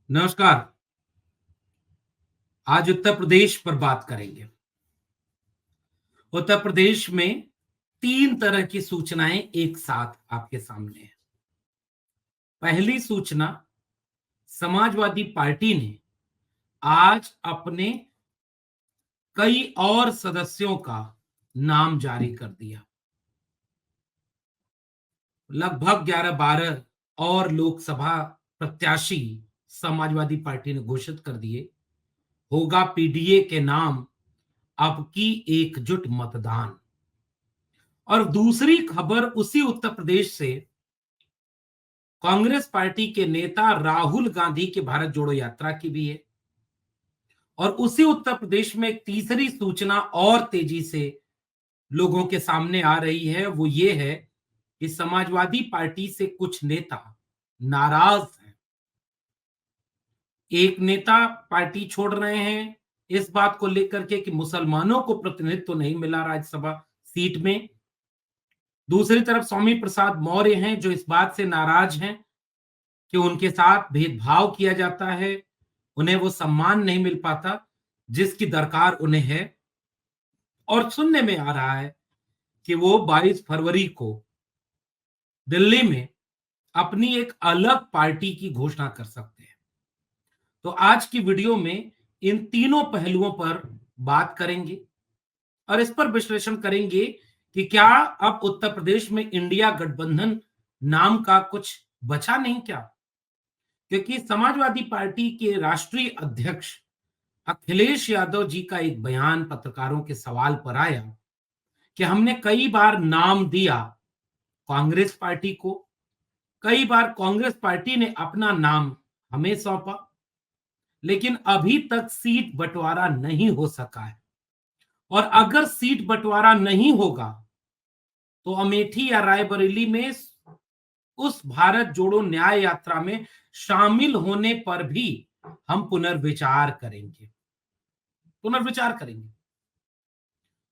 नमस्कार। आज उत्तर प्रदेश पर बात करेंगे। उत्तर प्रदेश में 3 तरह की सूचनाएं एक साथ आपके सामने हैं। पहली सूचना, समाजवादी पार्टी ने आज अपने कई और सदस्यों का नाम जारी कर दिया। लगभग 11-12 और लोकसभा प्रत्याशी समाजवादी पार्टी ने घोषित कर दिए। होगा पीडीए के नाम अब की एकजुट मतदान। और दूसरी खबर उसी उत्तर प्रदेश से, कांग्रेस पार्टी के नेता राहुल गांधी की भारत जोड़ो यात्रा की भी है। और उसी उत्तर प्रदेश में एक तीसरी सूचना और तेजी से लोगों के सामने आ रही है, वो ये है कि समाजवादी पार्टी से कुछ नेता नाराज हैं। एक नेता पार्टी छोड़ रहे हैं इस बात को लेकर के कि मुसलमानों को प्रतिनिधित्व नहीं मिला राज्यसभा सीट में। दूसरी तरफ स्वामी प्रसाद मौर्य हैं जो इस बात से नाराज हैं कि उनके साथ भेदभाव किया जाता है, उन्हें वो सम्मान नहीं मिल पाता जिसकी दरकार उन्हें है। और सुनने में आ रहा है कि वो 22 फरवरी को दिल्ली में अपनी एक अलग पार्टी की घोषणा कर सकते हैं। तो आज की वीडियो में इन तीनों पहलुओं पर बात करेंगे और इस पर विश्लेषण करेंगे कि क्या अब उत्तर प्रदेश में इंडिया गठबंधन नाम का कुछ बचा नहीं क्या? क्योंकि समाजवादी पार्टी के राष्ट्रीय अध्यक्ष अखिलेश यादव जी का एक बयान पत्रकारों के सवाल पर आया कि हमने कई बार नाम दिया कांग्रेस पार्टी को, कई बार कांग्रेस पार्टी ने अपना नाम हमें सौंपा, लेकिन अभी तक सीट बंटवारा नहीं हो सका है। और अगर सीट बंटवारा नहीं होगा तो अमेठी या रायबरेली में उस भारत जोड़ो न्याय यात्रा में शामिल होने पर भी हम पुनर्विचार करेंगे।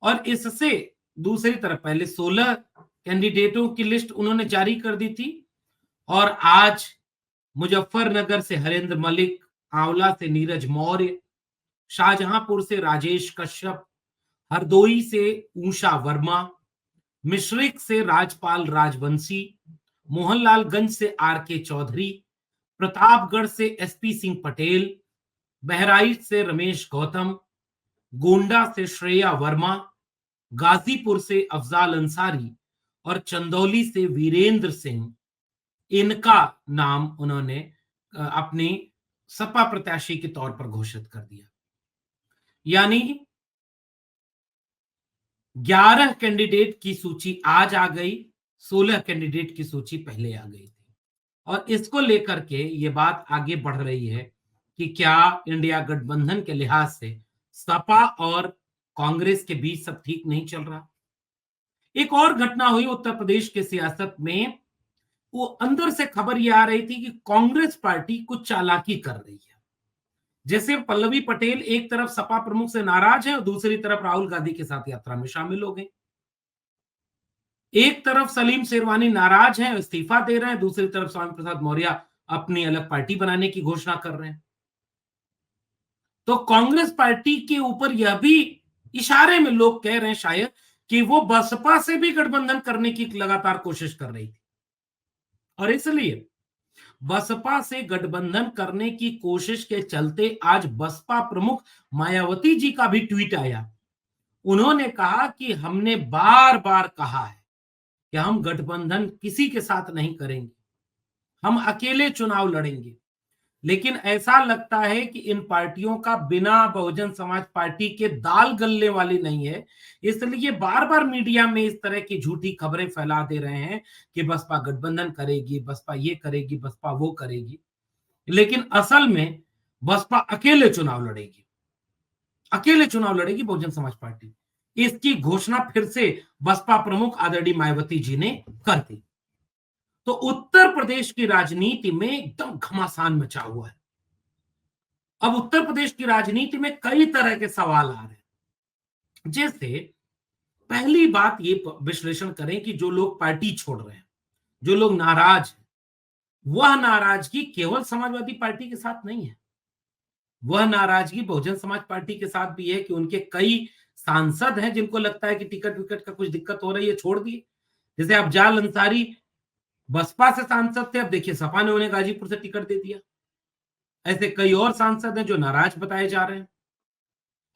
और इससे दूसरी तरफ पहले 16 कैंडिडेटों की लिस्ट उन्होंने जारी कर दी थी और आज मुजफ्फरनगर से हरेंद्र मलिक, आंवला से नीरज मौर्य, शाहजहांपुर से राजेश कश्यप, हरदोई से ऊषा वर्मा, मिश्रिक से राजपाल राजवंशी, मोहनलालगंज से आर के चौधरी, प्रतापगढ़ से एसपी सिंह पटेल, बहराइच से रमेश गौतम, गोंडा से श्रेया वर्मा, गाजीपुर से अफजाल अंसारी और चंदौली से वीरेंद्र सिंह, इनका नाम उन्होंने अपनी सपा प्रत्याशी के तौर पर घोषित कर दिया। यानी 11 कैंडिडेट की सूची आज आ गई, 16 कैंडिडेट की सूची पहले आ गई थी। और इसको लेकर के ये बात आगे बढ़ रही है कि क्या इंडिया गठबंधन के लिहाज से सपा और कांग्रेस के बीच सब ठीक नहीं चल रहा। एक और घटना हुई उत्तर प्रदेश के सियासत में, वो अंदर से खबर ये आ रही थी कि कांग्रेस पार्टी कुछ चालाकी कर रही है। जैसे पल्लवी पटेल एक तरफ सपा प्रमुख से नाराज है और दूसरी तरफ राहुल गांधी के साथ यात्रा में शामिल हो गई। एक तरफ सलीम शेरवानी नाराज हैं, इस्तीफा दे रहे हैं, दूसरी तरफ स्वामी प्रसाद मौर्य अपनी अलग पार्टी बनाने की घोषणा कर रहे हैं। तो कांग्रेस पार्टी के ऊपर यह भी इशारे में लोग कह रहे हैं शायद कि वो बसपा से भी गठबंधन करने की लगातार कोशिश कर रही थी। और इसलिए बसपा से गठबंधन करने की कोशिश के चलते आज बसपा प्रमुख मायावती जी का भी ट्वीट आया। उन्होंने कहा कि हमने बार बार कहा है कि हम गठबंधन किसी के साथ नहीं करेंगे, हम अकेले चुनाव लड़ेंगे। लेकिन ऐसा लगता है कि इन पार्टियों का बिना बहुजन समाज पार्टी के दाल गलने वाली नहीं है, इसलिए बार बार मीडिया में इस तरह की झूठी खबरें फैला दे रहे हैं कि बसपा गठबंधन करेगी, बसपा ये करेगी, बसपा वो करेगी। लेकिन असल में बसपा अकेले चुनाव लड़ेगी बहुजन समाज पार्टी। इसकी घोषणा फिर से बसपा प्रमुख आदरणीय मायावती जी ने कर दी। तो उत्तर प्रदेश की राजनीति में एकदम घमासान मचा हुआ है। अब उत्तर प्रदेश की राजनीति में कई तरह के सवाल आ रहे हैं। जैसे पहली बात ये विश्लेषण करें कि जो लोग पार्टी छोड़ रहे हैं, जो लोग नाराज हैं, वह नाराजगी केवल समाजवादी पार्टी के साथ नहीं है, वह नाराजगी बहुजन समाज पार्टी के साथ भी है कि उनके कई सांसद हैं जिनको लगता है कि टिकट विकट का कुछ दिक्कत हो रही है, छोड़ दिए। जैसे अफजाल अंसारी बसपा से सांसद थे, अब देखिए सपा ने उन्हें गाजीपुर से टिकट दे दिया। ऐसे कई और सांसद हैं जो नाराज बताए जा रहे हैं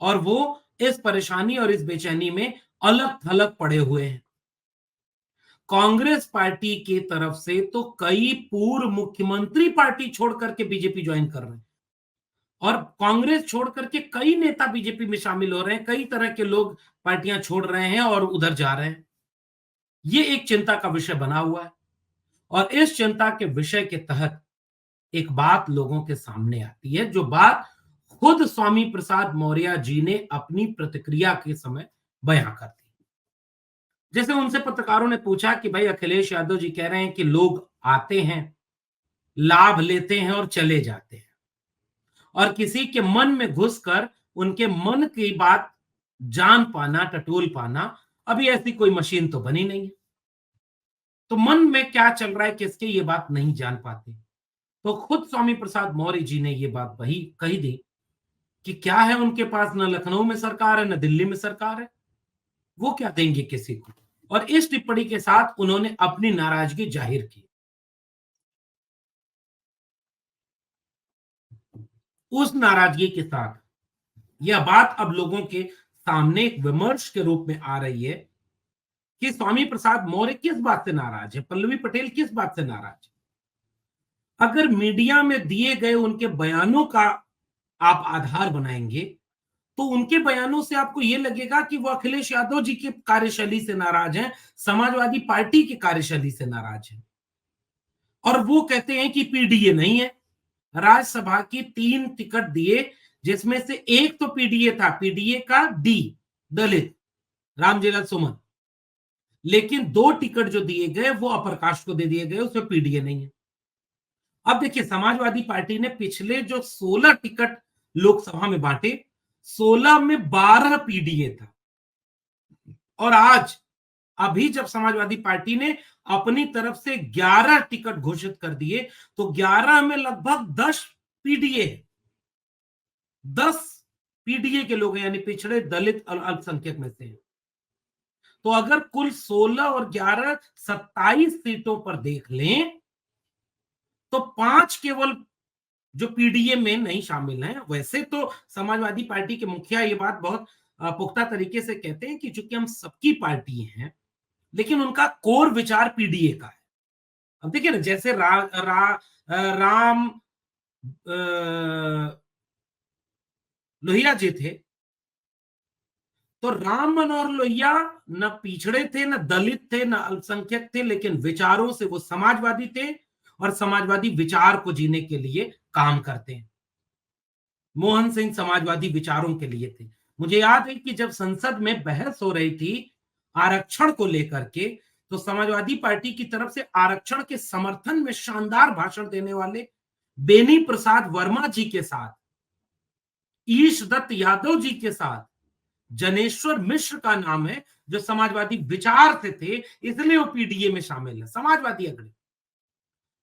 और वो इस परेशानी और इस बेचैनी में अलग-थलग पड़े हुए हैं। कांग्रेस पार्टी की तरफ से तो कई पूर्व मुख्यमंत्री पार्टी छोड़ करके बीजेपी ज्वाइन कर रहे हैं और कांग्रेस छोड़ करके कई नेता बीजेपी में शामिल हो रहे हैं, कई तरह के लोग पार्टियां छोड़ रहे हैं और उधर जा रहे हैं। ये एक चिंता का विषय बना हुआ है और इस चिंता के विषय के तहत एक बात लोगों के सामने आती है, जो बात खुद स्वामी प्रसाद मौर्य जी ने अपनी प्रतिक्रिया के समय बयां कर दी। जैसे उनसे पत्रकारों ने पूछा कि भाई अखिलेश यादव जी कह रहे हैं कि लोग आते हैं, लाभ लेते हैं और चले जाते हैं और किसी के मन में घुसकर उनके मन की बात जान पाना, टटोल पाना, अभी ऐसी कोई मशीन तो बनी नहीं है। तो मन में क्या चल रहा है किसके, ये बात नहीं जान पाते। तो खुद स्वामी प्रसाद मौर्य जी ने ये बात वही कही थी कि क्या है उनके पास, न लखनऊ में सरकार है, न दिल्ली में सरकार है, वो क्या देंगे किसी को। और इस टिप्पणी के साथ उन्होंने अपनी नाराजगी जाहिर की। उस नाराजगी के साथ यह बात अब लोगों के सामने एक विमर्श के रूप में आ रही है कि स्वामी प्रसाद मौर्य किस बात से नाराज है, पल्लवी पटेल किस बात से नाराज है। अगर मीडिया में दिए गए उनके बयानों का आप आधार बनाएंगे तो उनके बयानों से आपको यह लगेगा कि वो अखिलेश यादव जी की कार्यशैली से नाराज हैं, समाजवादी पार्टी की कार्यशैली से नाराज हैं। और वो कहते हैं कि पीडीए नहीं है। राज्यसभा की 3 टिकट दिए, जिसमें से एक तो पीडीए था, पीडीए का डी दलित रामजीलाल सुमन, लेकिन 2 टिकट जो दिए गए वो अप्रकाश को दे दिए गए, उसमें पीडीए नहीं है। अब देखिए समाजवादी पार्टी ने पिछले जो 16 टिकट लोकसभा में बांटे, 16 में 12 पीडीए था और आज अभी जब समाजवादी पार्टी ने अपनी तरफ से 11 टिकट घोषित कर दिए तो 11 में लगभग 10 पीडीए, 10 पीडीए के लोग हैं, यानी पिछड़े दलित और अल्पसंख्यक में से। तो अगर कुल 16 और 11 27 सीटों पर देख लें तो 5 केवल जो पीडीए में नहीं शामिल हैं। वैसे तो समाजवादी पार्टी के मुखिया ये बात बहुत पुख्ता तरीके से कहते हैं कि चूंकि हम सबकी पार्टी हैं, लेकिन उनका कोर विचार पीडीए का है। अब देखिए ना, जैसे राम लोहिया जी थे, तो राम मनोहर लोहिया न पिछड़े थे, न दलित थे, न अल्पसंख्यक थे, लेकिन विचारों से वो समाजवादी थे और समाजवादी विचार को जीने के लिए काम करते हैं। मोहन सिंह समाजवादी विचारों के लिए थे। मुझे याद है कि जब संसद में बहस हो रही थी आरक्षण को लेकर के, तो समाजवादी पार्टी की तरफ से आरक्षण के समर्थन में शानदार भाषण देने वाले बेनी प्रसाद वर्मा जी के साथ, ईश दत्त यादव जी के साथ जनेश्वर मिश्र का नाम है, जो समाजवादी विचार से थे, इसलिए वो पीडीए में शामिल है, समाजवादी अग्रणी।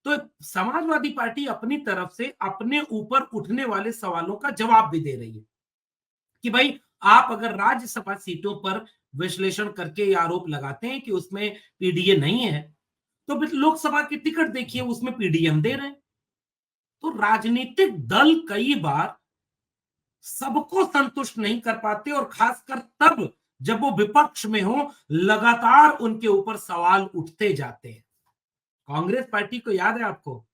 तो समाजवादी पार्टी अपनी तरफ से अपने ऊपर उठने वाले सवालों का जवाब भी दे रही है कि भाई आप अगर राज्यसभा सीटों पर विश्लेषण करके ये आरोप लगाते हैं कि उसमें पीडीए नहीं है, तो फिर लोकसभा की टिकट देखिए, उसमें पीडीए हम दे रहे हैं। तो राजनीतिक दल कई बार सबको संतुष्ट नहीं कर पाते और खासकर तब जब वो विपक्ष में हो, लगातार उनके ऊपर सवाल उठते जाते हैं। कांग्रेस पार्टी को याद है आपको,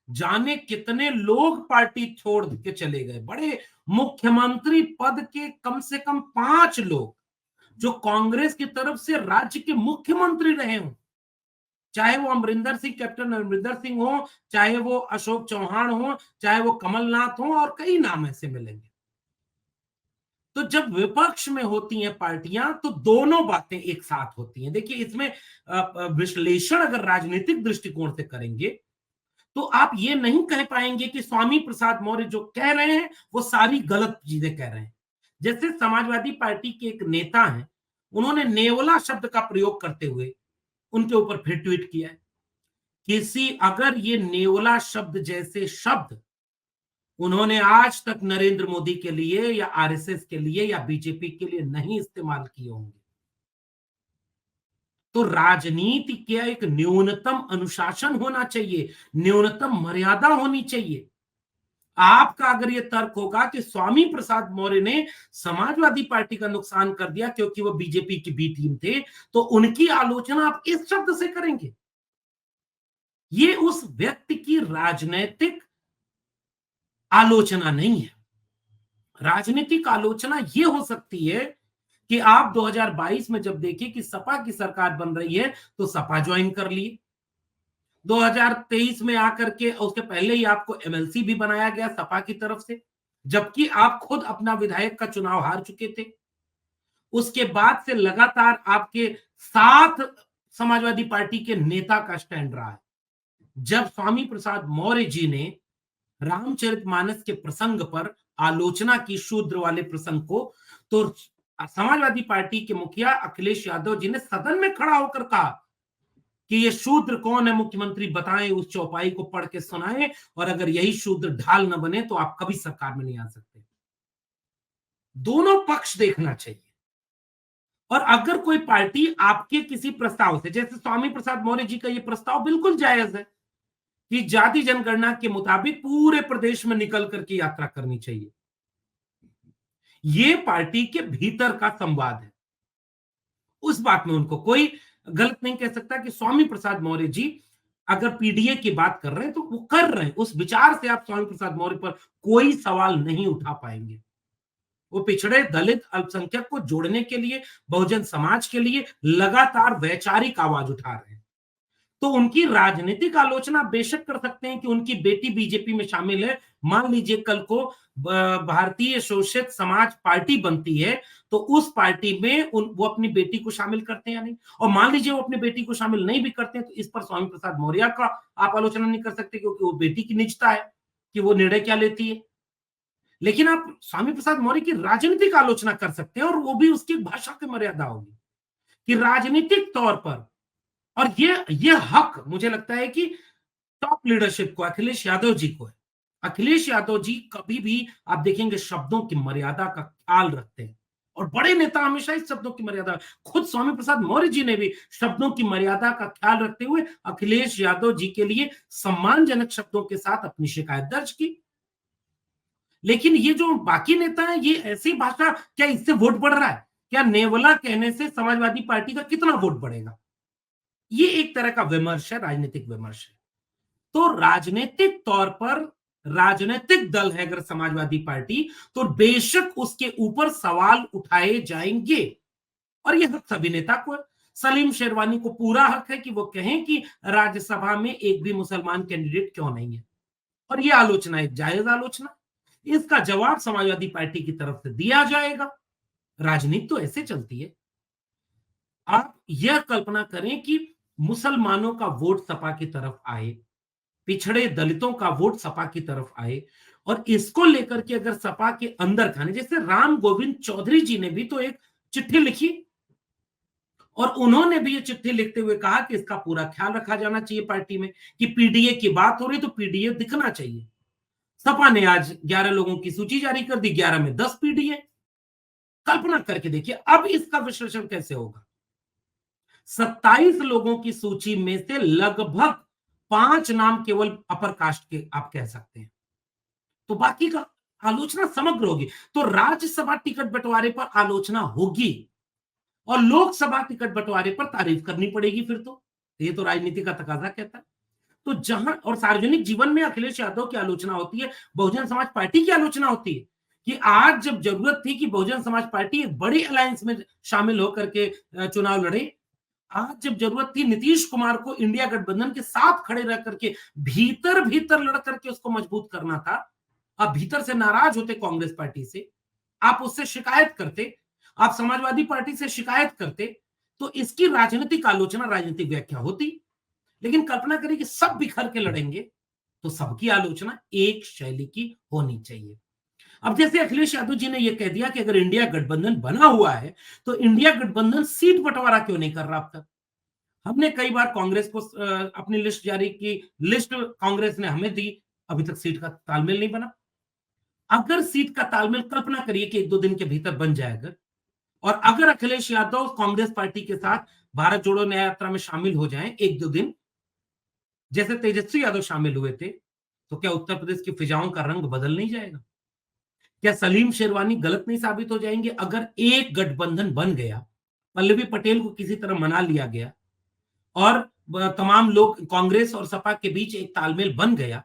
जाने कितने लोग पार्टी छोड़ के चले गए, बड़े मुख्यमंत्री पद के कम से कम 5 लोग जो कांग्रेस की तरफ से राज्य के मुख्यमंत्री रहे हों, चाहे वो अमरिंदर सिंह, कैप्टन अमरिंदर सिंह हो, चाहे वो अशोक चौहान हो, चाहे वो कमलनाथ हो, और कई नाम ऐसे मिलेंगे। तो जब विपक्ष में होती हैं पार्टियां तो दोनों बातें एक साथ होती हैं। देखिए इसमें विश्लेषण अगर राजनीतिक दृष्टिकोण से करेंगे तो आप ये नहीं कह पाएंगे कि स्वामी प्रसाद मौर्य जो कह रहे हैं वो सारी गलत चीजें कह रहे हैं। जैसे समाजवादी पार्टी के एक नेता हैं, उन्होंने नेवला शब्द का प्रयोग करते हुए उनके ऊपर फिर ट्वीट किया है किसी अगर ये नेवला शब्द जैसे शब्द उन्होंने आज तक नरेंद्र मोदी के लिए या आरएसएस के लिए या बीजेपी के लिए नहीं इस्तेमाल किए होंगे। तो राजनीति क्या एक न्यूनतम अनुशासन होना चाहिए, न्यूनतम मर्यादा होनी चाहिए। आपका अगर ये तर्क होगा कि स्वामी प्रसाद मौर्य ने समाजवादी पार्टी का नुकसान कर दिया क्योंकि वो बीजेपी की बी टीम थे, तो उनकी आलोचना आप इस शब्द से करेंगे। ये उस व्यक्ति की राजनैतिक आलोचना नहीं है। राजनीतिक आलोचना ये हो सकती है कि आप 2022 में जब देखिए कि सपा की सरकार बन रही है तो सपा ज्वाइन कर लिए। 2023 में आकर के उसके पहले ही आपको एमएलसी भी बनाया गया सपा की तरफ से, जबकि आप खुद अपना विधायक का चुनाव हार चुके थे। उसके बाद से लगातार आपके साथ समाजवादी पार्टी के नेता का स्टैंड रहा है। जब स्वामी प्रसाद मौर्य जी ने रामचरितमानस के प्रसंग पर आलोचना की, शूद्र वाले प्रसंग को, तो समाजवादी पार्टी के मुखिया अखिलेश यादव जी ने सदन में खड़ा होकर कहा कि ये शूद्र कौन है, मुख्यमंत्री बताएं, उस चौपाई को पढ़ के सुनाएं, और अगर यही शूद्र ढाल न बने तो आप कभी सरकार में नहीं आ सकते। दोनों पक्ष देखना चाहिए। और अगर कोई पार्टी आपके किसी प्रस्ताव से, जैसे स्वामी प्रसाद मौर्य जी का ये प्रस्ताव बिल्कुल जायज है कि जाति जनगणना के मुताबिक पूरे प्रदेश में निकल करके यात्रा करनी चाहिए, ये पार्टी के भीतर का संवाद है। उस बात में उनको कोई गलत नहीं कह सकता कि स्वामी प्रसाद मौर्य जी अगर पीडीए की बात कर रहे हैं तो वो कर रहे हैं। उस विचार से आप स्वामी प्रसाद मौर्य पर कोई सवाल नहीं उठा पाएंगे। वो पिछड़े, दलित, अल्पसंख्यक को जोड़ने के लिए, बहुजन समाज के लिए लगातार वैचारिक आवाज उठा रहे हैं। तो उनकी राजनीतिक आलोचना बेशक कर सकते हैं कि उनकी बेटी बीजेपी में शामिल है। मान लीजिए कल को भारतीय शोषित समाज पार्टी बनती है तो उस पार्टी में वो अपनी बेटी को शामिल करते हैं या नहीं, और मान लीजिए वो अपनी बेटी को शामिल नहीं भी करते हैं तो इस पर स्वामी प्रसाद मौर्य का आप आलोचना नहीं कर सकते क्योंकि वो बेटी की निजता है कि वो निर्णय क्या लेती है। लेकिन आप स्वामी प्रसाद मौर्य की राजनीतिक आलोचना कर सकते हैं और वो भी उसकी भाषा की मर्यादा होगी कि राजनीतिक तौर पर। और ये हक मुझे लगता है कि टॉप लीडरशिप को, अखिलेश यादव जी को है। अखिलेश यादव जी कभी भी आप देखेंगे शब्दों की मर्यादा का ख्याल रखते हैं, और बड़े नेता हमेशा इस शब्दों की मर्यादा, खुद स्वामी प्रसाद मौर्य जी ने भी शब्दों की मर्यादा का ख्याल रखते हुए अखिलेश यादव जी के लिए सम्मानजनक शब्दों के साथ अपनी शिकायत दर्ज की। लेकिन ये जो बाकी नेता है, ये ऐसी भाषा, क्या इससे वोट बढ़ रहा है? क्या नेवला कहने से समाजवादी पार्टी का कितना वोट बढ़ेगा? ये एक तरह का विमर्श है, राजनीतिक विमर्श है। तो राजनीतिक तौर पर राजनीतिक दल है अगर समाजवादी पार्टी, तो बेशक उसके ऊपर सवाल उठाए जाएंगे, और यह हक सभी नेता को है। सलीम शेरवानी को पूरा हक है कि वो कहें कि राज्यसभा में एक भी मुसलमान कैंडिडेट क्यों नहीं है, और ये आलोचना एक जायज आलोचना। इसका जवाब समाजवादी पार्टी की तरफ से दिया जाएगा। राजनीति तो ऐसे चलती है। आप यह कल्पना करें कि मुसलमानों का वोट सपा की तरफ आए, पिछड़े दलितों का वोट सपा की तरफ आए, और इसको लेकर के अगर सपा के अंदर खाने, जैसे राम गोविंद चौधरी जी ने भी तो एक चिट्ठी लिखी, और उन्होंने भी ये चिट्ठी लिखते हुए कहा कि इसका पूरा ख्याल रखा जाना चाहिए पार्टी में, कि पीडीए की बात हो रही तो पीडीए दिखना चाहिए। सपा ने आज 11 लोगों की सूची जारी कर दी, 11 में 10 पीडीए। कल्पना करके देखिए अब इसका विश्लेषण कैसे होगा। 27 लोगों की सूची में से लगभग 5 नाम केवल अपर कास्ट के आप कह सकते हैं, तो बाकी का आलोचना समग्र होगी। तो राज्यसभा टिकट बंटवारे पर आलोचना होगी और लोकसभा टिकट बंटवारे पर तारीफ करनी पड़ेगी फिर तो। ये तो राजनीति का तकाजा कहता है। तो जहां और सार्वजनिक जीवन में अखिलेश यादव की आलोचना होती है, बहुजन समाज पार्टी की आलोचना होती है कि आज जब जरूरत थी कि बहुजन समाज पार्टी एक बड़ी अलायंस में शामिल होकर के चुनाव लड़े, आज जब जरूरत थी नीतीश कुमार को इंडिया गठबंधन के साथ खड़े रह करके भीतर भीतर लड़ करके उसको मजबूत करना था, आप भीतर से नाराज होते कांग्रेस पार्टी से, आप उससे शिकायत करते, आप समाजवादी पार्टी से शिकायत करते, तो इसकी राजनीतिक आलोचना, राजनीतिक व्याख्या होती। लेकिन कल्पना करिए कि सब बिखर के लड़ेंगे तो सबकी आलोचना एक शैली की होनी चाहिए। अब जैसे अखिलेश यादव जी ने यह कह दिया कि अगर इंडिया गठबंधन बना हुआ है तो इंडिया गठबंधन सीट बंटवारा क्यों नहीं कर रहा अब तक? हमने कई बार कांग्रेस को अपनी लिस्ट जारी की, लिस्ट कांग्रेस ने हमें दी, अभी तक सीट का तालमेल नहीं बना। अगर सीट का तालमेल, कल्पना करिए कि 1-2 दिन के भीतर बन जाए अगर, और अगर अखिलेश यादव कांग्रेस पार्टी के साथ भारत जोड़ो न्याय यात्रा में शामिल हो जाएं 1-2 दिन, जैसे तेजस्वी यादव शामिल हुए थे, तो क्या उत्तर प्रदेश की फिजाओं का रंग बदल नहीं जाएगा? क्या सलीम शेरवानी गलत नहीं साबित हो जाएंगे? अगर एक गठबंधन बन गया, पल्लवी पटेल को किसी तरह मना लिया गया और तमाम लोग, कांग्रेस और सपा के बीच एक तालमेल बन गया,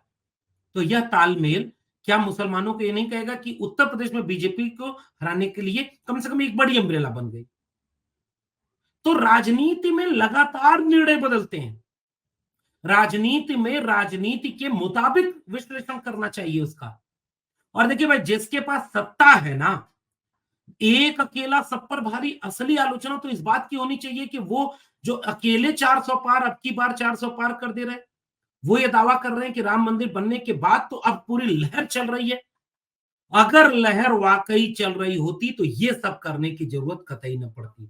तो यह तालमेल क्या मुसलमानों को ये नहीं कहेगा कि उत्तर प्रदेश में बीजेपी को हराने के लिए कम से कम एक बड़ी अम्ब्रेला बन गई? तो राजनीति में लगातार निर्णय बदलते हैं। राजनीति में राजनीति के मुताबिक विश्लेषण करना चाहिए उसका। और देखिए भाई, जिसके पास सत्ता है ना, एक अकेला सब पर भारी, असली आलोचना तो इस बात की होनी चाहिए कि वो जो अकेले 400 पार, अब की बार 400 पार कर दे रहे हैं, वो ये दावा कर रहे हैं कि राम मंदिर बनने के बाद तो अब पूरी लहर चल रही है। अगर लहर वाकई चल रही होती तो ये सब करने की जरूरत कतई न पड़ती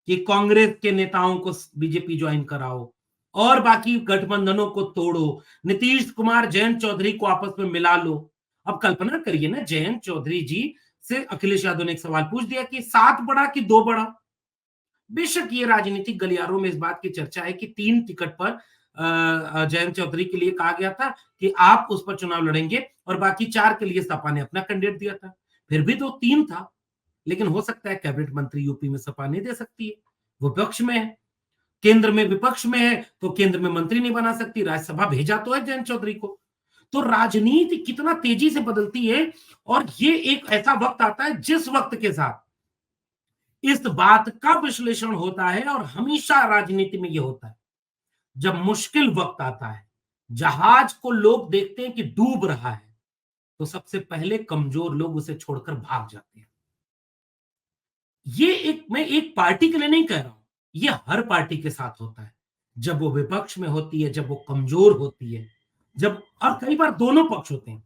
कि कांग्रेस के नेताओं को बीजेपी ज्वाइन कराओ और बाकी गठबंधनों को तोड़ो, नीतीश कुमार जयंत चौधरी को आपस में मिला लो। अब कल्पना करिए ना, जयंत चौधरी जी से अखिलेश यादव ने एक सवाल पूछ दिया कि 7 बड़ा कि 2 बड़ा? बेशक ये राजनीतिक गलियारों में इस बात की चर्चा है कि 3 टिकट पर जयंत चौधरी के लिए कहा गया था कि आप उस पर चुनाव लड़ेंगे और बाकी 4 के लिए सपा ने अपना कैंडिडेट दिया था। फिर भी तो 3 था, लेकिन हो सकता है कैबिनेट मंत्री यूपी में सपा नहीं दे सकती है, वो विपक्ष में है। केंद्र में विपक्ष में है तो केंद्र में मंत्री नहीं बना सकती, राज्यसभा भेजा तो है जयंत चौधरी को। तो राजनीति कितना तेजी से बदलती है, और ये एक ऐसा वक्त आता है जिस वक्त के साथ इस बात का विश्लेषण होता है, और हमेशा राजनीति में ये होता है, जब मुश्किल वक्त आता है, जहाज को लोग देखते हैं कि डूब रहा है, तो सबसे पहले कमजोर लोग उसे छोड़कर भाग जाते हैं। ये एक, मैं एक पार्टी के लिए नहीं कह रहा हूं, ये हर पार्टी के साथ होता है। जब वो विपक्ष में होती है, जब वो कमजोर होती है, जब, और कई बार दोनों पक्ष होते हैं,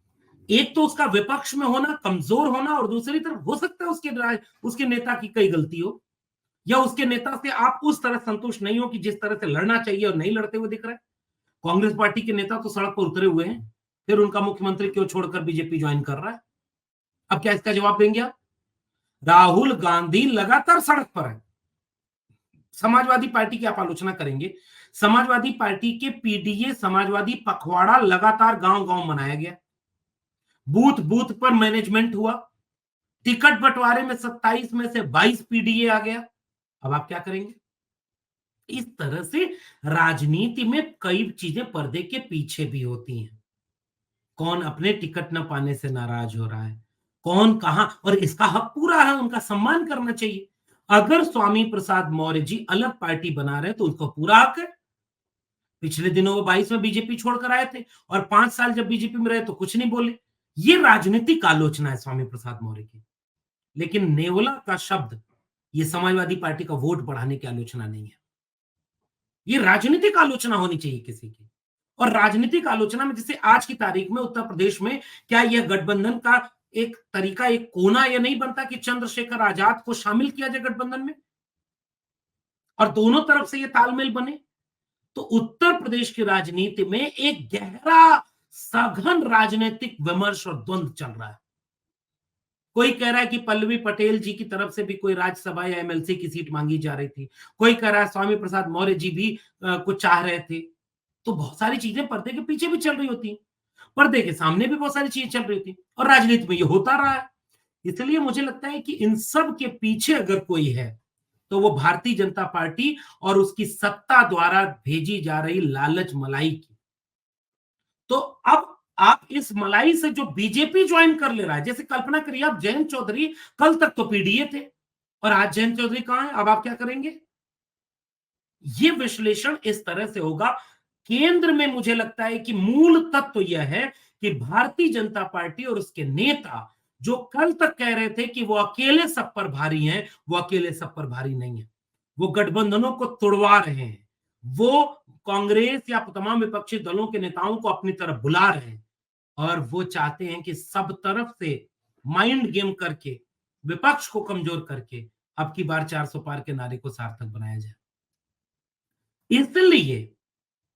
एक तो उसका विपक्ष में होना, कमजोर होना, और दूसरी तरफ हो सकता है उसके नेता की कई गलती हो, या उसके नेता से आप उस तरह संतुष्ट नहीं हो कि जिस तरह से लड़ना चाहिए और नहीं लड़ते हुए दिख रहा है। कांग्रेस पार्टी के नेता तो सड़क पर उतरे हुए हैं, फिर उनका मुख्यमंत्री क्यों छोड़कर बीजेपी ज्वाइन कर रहा है? अब क्या इसका जवाब देंगे आप? राहुल गांधी लगातार सड़क पर है। समाजवादी पार्टी की आप आलोचना करेंगे, समाजवादी पार्टी के पीडीए समाजवादी पखवाड़ा लगातार गांव गांव मनाया गया, बूथ बूथ पर मैनेजमेंट हुआ, टिकट बंटवारे में 27 में से 22 पीडीए आ गया। अब आप क्या करेंगे? इस तरह से राजनीति में कई चीजें पर्दे के पीछे भी होती हैं। कौन अपने टिकट न पाने से नाराज हो रहा है, कौन कहां, और इसका हक पूरा है, उनका सम्मान करना चाहिए। अगर स्वामी प्रसाद मौर्य जी अलग पार्टी बना रहे तो उनको पूरा हक है। पिछले दिनों वो 22 में बीजेपी छोड़कर आए थे, और 5 साल जब बीजेपी में रहे तो कुछ नहीं बोले। ये राजनीतिक आलोचना है स्वामी प्रसाद मौर्य की। लेकिन नेवला का शब्द, ये समाजवादी पार्टी का वोट बढ़ाने की आलोचना नहीं है। ये राजनीतिक आलोचना होनी चाहिए किसी की। और राजनीतिक आलोचना में, जैसे आज की तारीख में उत्तर प्रदेश में, क्या यह गठबंधन का एक तरीका, एक कोना यह नहीं बनता कि चंद्रशेखर आजाद को शामिल किया जाए गठबंधन में और दोनों तरफ से यह तालमेल बने? तो उत्तर प्रदेश की राजनीति में एक गहरा, सघन राजनीतिक विमर्श और द्वंद चल रहा है। कोई कह रहा है कि पल्लवी पटेल जी की तरफ से भी कोई राज्यसभा या एमएलसी की सीट मांगी जा रही थी, कोई कह रहा है स्वामी प्रसाद मौर्य जी भी कुछ चाह रहे थे। तो बहुत सारी चीजें पर्दे के पीछे भी चल रही होती हैं, पर्दे के सामने भी बहुत सारी चीजें चल रही होती हैं, और राजनीति में ये होता रहा है। इसलिए मुझे लगता है कि इन सब के पीछे अगर कोई है, तो वो भारतीय जनता पार्टी और उसकी सत्ता द्वारा भेजी जा रही लालच मलाई की। तो अब आप इस मलाई से जो बीजेपी ज्वाइन कर ले रहा है, जैसे कल्पना करिए आप, जयंत चौधरी कल तक तो पीडीए थे, और आज जयंत चौधरी कहां है? अब आप क्या करेंगे? ये विश्लेषण इस तरह से होगा। केंद्र में मुझे लगता है कि मूल तत्व तो यह है कि भारतीय जनता पार्टी और उसके नेता, जो कल तक कह रहे थे कि वो अकेले सब पर भारी हैं, वो अकेले सब पर भारी नहीं है। वो गठबंधनों को तोड़वा रहे हैं, वो कांग्रेस या तमाम विपक्षी दलों के नेताओं को अपनी तरफ बुला रहे हैं, और वो चाहते हैं कि सब तरफ से माइंड गेम करके, विपक्ष को कमजोर करके, अब की बार 400 पार के नारे को सार्थक बनाया जाए। इसलिए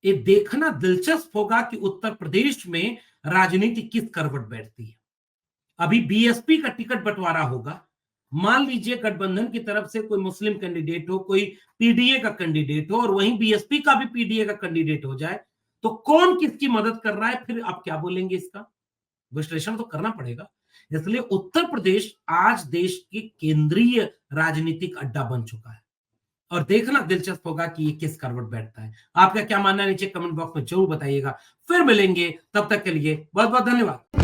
ये देखना दिलचस्प होगा कि उत्तर प्रदेश में राजनीति किस करवट बैठती है। अभी बीएसपी का टिकट बंटवारा होगा। मान लीजिए गठबंधन की तरफ से कोई मुस्लिम कैंडिडेट हो, कोई पीडीए का कैंडिडेट हो और वहीं बीएसपी का भी पीडीए का कैंडिडेट हो जाए, तो कौन किसकी मदद कर रहा है, फिर आप क्या बोलेंगे? इसका विश्लेषण तो करना पड़ेगा। इसलिए उत्तर प्रदेश आज देश की केंद्रीय राजनीतिक अड्डा बन चुका है और देखना दिलचस्प होगा कि ये किस करवट बैठता है। आपका क्या मानना है नीचे कमेंट बॉक्स में जरूर बताइएगा। फिर मिलेंगे, तब तक के लिए बहुत बहुत धन्यवाद।